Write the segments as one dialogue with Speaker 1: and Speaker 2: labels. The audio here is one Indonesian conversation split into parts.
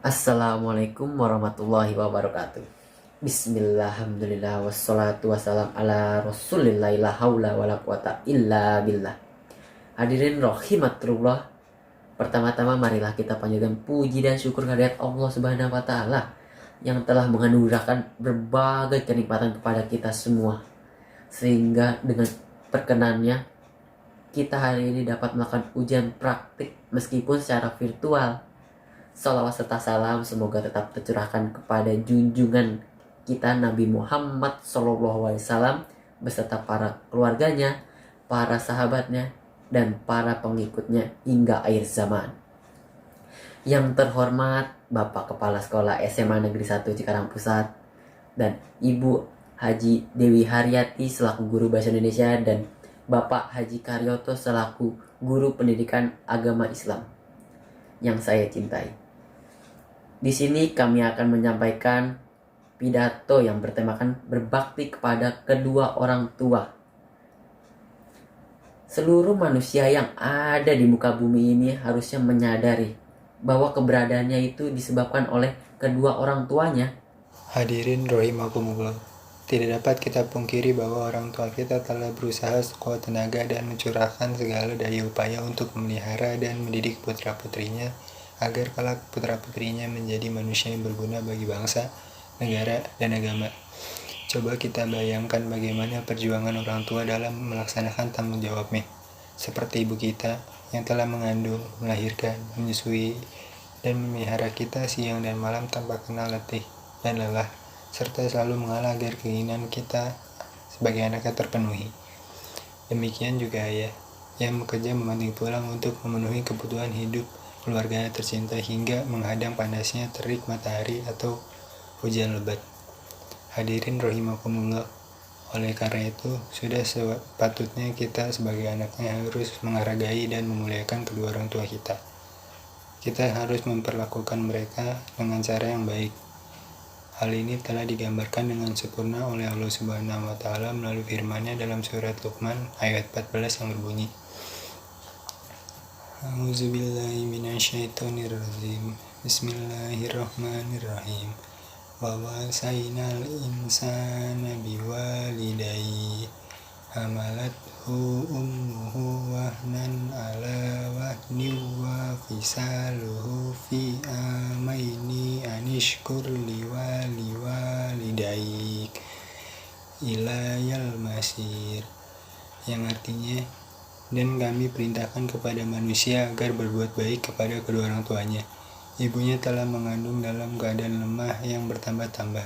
Speaker 1: Assalamualaikum warahmatullahi wabarakatuh. Bismillah, alhamdulillah, wassalatu wassalam ala rasulillah, la haula wala quwata illa billah. Hadirin rahimatullah, pertama-tama marilah kita panjatkan puji dan syukur kehadirat Allah Subhanahu wa taala yang telah menganugerahkan berbagai kenikmatan kepada kita semua, sehingga dengan perkenannya kita hari ini dapat melakukan ujian praktik meskipun secara virtual. Salawat serta salam semoga tetap tercurahkan kepada junjungan kita Nabi Muhammad SAW beserta para keluarganya, para sahabatnya, dan para pengikutnya hingga akhir zaman. Yang terhormat Bapak Kepala Sekolah SMA Negeri 1 Cikarang Pusat dan Ibu Haji Dewi Haryati selaku Guru Bahasa Indonesia dan Bapak Haji Karyoto selaku Guru Pendidikan Agama Islam yang saya cintai. Di sini kami akan menyampaikan pidato yang bertemakan berbakti kepada kedua orang tua. Seluruh manusia yang ada di muka bumi ini harusnya menyadari bahwa keberadaannya itu disebabkan oleh kedua orang tuanya.
Speaker 2: Hadirin rahimakumullah, tidak dapat kita pungkiri bahwa orang tua kita telah berusaha sekuat tenaga dan mencurahkan segala daya upaya untuk memelihara dan mendidik putra-putrinya agar kelak putra-putrinya menjadi manusia yang berguna bagi bangsa, negara, dan agama. Coba kita bayangkan bagaimana perjuangan orang tua dalam melaksanakan tanggung jawabnya, seperti ibu kita yang telah mengandung, melahirkan, menyusui, dan memelihara kita siang dan malam tanpa kenal letih dan lelah, serta selalu mengalah agar keinginan kita sebagai anaknya terpenuhi. Demikian juga ayah, yang bekerja membanting tulang untuk memenuhi kebutuhan hidup keluarganya tercinta hingga menghadang panasnya terik matahari atau hujan lebat. Hadirin rahimakumullah, oleh karena itu sudah sepatutnya kita sebagai anaknya harus menghargai dan memuliakan kedua orang tua kita. Kita harus memperlakukan mereka dengan cara yang baik. Hal ini telah digambarkan dengan sempurna oleh Allah Subhanahu wa taala melalui firman-Nya dalam surat Luqman ayat 14 yang berbunyi, A'udzubillahi minasyaitonirrajim. Bismillahirrahmanirrahim. Wa wasainal insana biwalidayhi hamalathu ummuhu wahnan ala wahni wa fisaluhu fi amaini anishkur liwalidayk ilayal masir, yang artinya, dan kami perintahkan kepada manusia agar berbuat baik kepada kedua orang tuanya. Ibunya telah mengandung dalam keadaan lemah yang bertambah-tambah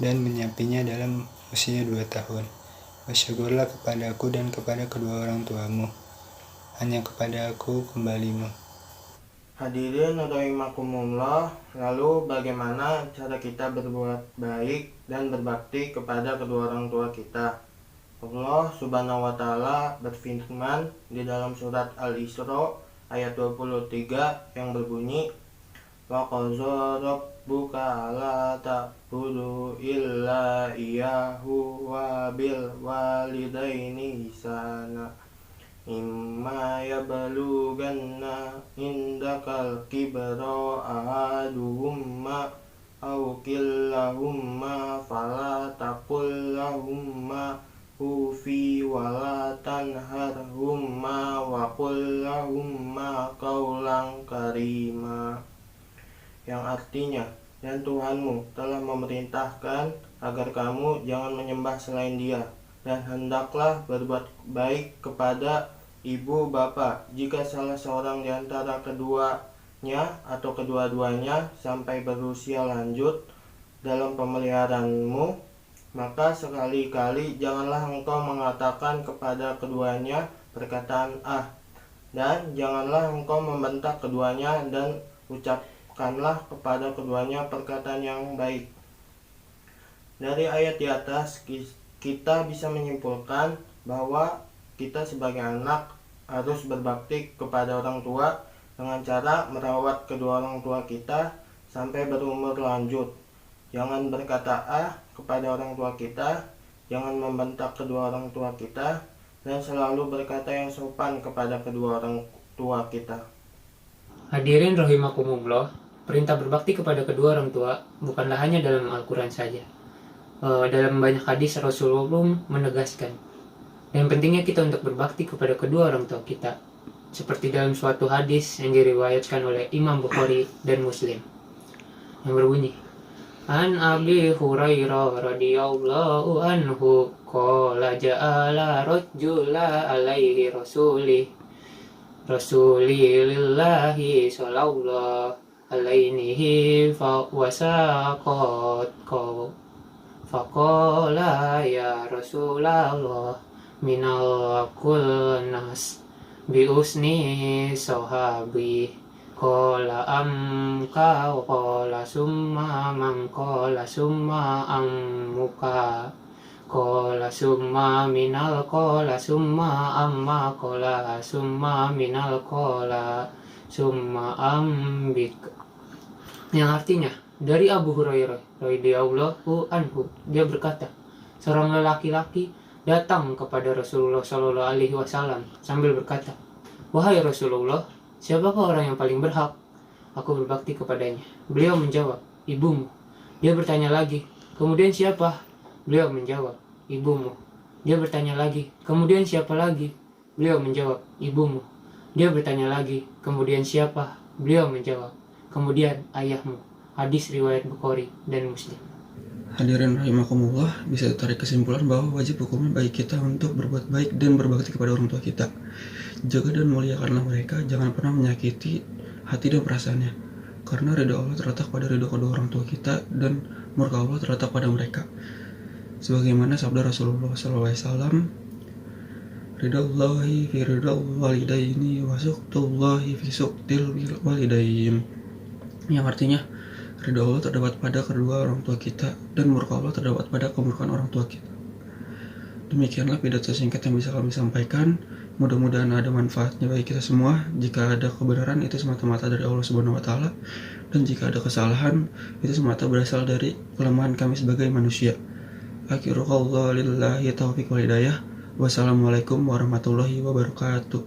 Speaker 2: dan menyapinya dalam usia 2 tahun. Bersyukurlah kepada aku dan kepada kedua orang tuamu. Hanya kepada aku kembalimu.
Speaker 3: Hadirin rahimakumullah, lalu bagaimana cara kita berbuat baik dan berbakti kepada kedua orang tua kita? Allah Subhanahu wa taala berfirman di dalam surat Al-Isra ayat 23 yang berbunyi, wa qadza rabbuka alla ta'budu illa iyyahu wa bil walidaini ihsana imma yablughanna indakal kibra ahaduhumma aw kilahumma fala taqul lahumma ufi wala tanharhumma wa qul lahumma qawlan karima, yang artinya, dan Tuhanmu telah memerintahkan agar kamu jangan menyembah selain Dia, dan hendaklah berbuat baik kepada ibu bapa jika salah seorang di antara keduanya atau kedua-duanya sampai berusia lanjut dalam pemeliharaanmu, maka sekali-kali janganlah engkau mengatakan kepada keduanya perkataan "ah", dan janganlah engkau membentak keduanya, dan ucapkanlah kepada keduanya perkataan yang baik. Dari ayat di atas kita bisa menyimpulkan bahwa kita sebagai anak harus berbakti kepada orang tua dengan cara merawat kedua orang tua kita sampai berumur lanjut. Jangan berkata "ah" kepada orang tua kita, jangan membentak kedua orang tua kita, dan selalu berkata yang sopan kepada kedua orang tua kita.
Speaker 4: Hadirin rahimakumullah, perintah berbakti kepada kedua orang tua bukanlah hanya dalam Al-Quran saja. Dalam banyak hadis Rasulullah menegaskan dan pentingnya kita untuk berbakti kepada kedua orang tua kita, seperti dalam suatu hadis yang diriwayatkan oleh Imam Bukhari dan Muslim yang berbunyi, An Abi Hurairah radhiyallahu anhu qala ja'ala rajula alaihi rasulillahi sallallahu alaihi fa wasaqat faqala ya Rasulullah minal kulnas bi usni sahabi qala amka qala summa man qala summa ammuka qala summa minal qala summa amma qala summa minal qala summa ambik, yang artinya dari Abu Hurairah radhiyallahu anhu, dia berkata, seorang laki-laki datang kepada Rasulullah Shallallahu Alaihi Wasallam sambil berkata, wahai Rasulullah, siapakah orang yang paling berhak aku berbakti kepadanya? Beliau menjawab, ibumu. Dia bertanya lagi, kemudian siapa? Beliau menjawab, ibumu. Dia bertanya lagi, kemudian siapa lagi? Beliau menjawab, ibumu. Dia bertanya lagi, kemudian siapa? Beliau menjawab, kemudian ayahmu. Hadis riwayat Bukhari dan Muslim.
Speaker 5: Hadirin rahimakumullah, bisa ditarik kesimpulan bahwa wajib hukumnya bagi kita untuk berbuat baik dan berbakti kepada orang tua kita. Jaga dan muliakanlah mereka, jangan pernah menyakiti hati dan perasaannya. Karena ridha Allah terletak pada ridha kedua orang tua kita dan murka Allah terletak pada mereka. Sebagaimana sabda Rasulullah SAW, ridha Allahi fi ridha walidaini wa suqtullahi fi suqtil walidain, yang artinya ridha Allah terdapat pada kedua orang tua kita dan murka Allah terdapat pada kemurkaan orang tua kita. Demikianlah pidato singkat yang bisa kami sampaikan. Mudah-mudahan ada manfaatnya bagi kita semua. Jika ada kebenaran itu semata-mata dari Allah Subhanahu wa taala, dan jika ada kesalahan itu semata berasal dari kelemahan kami sebagai manusia. Akhirul qauli lillahi taufiq wal hidayah. Wassalamualaikum warahmatullahi wabarakatuh.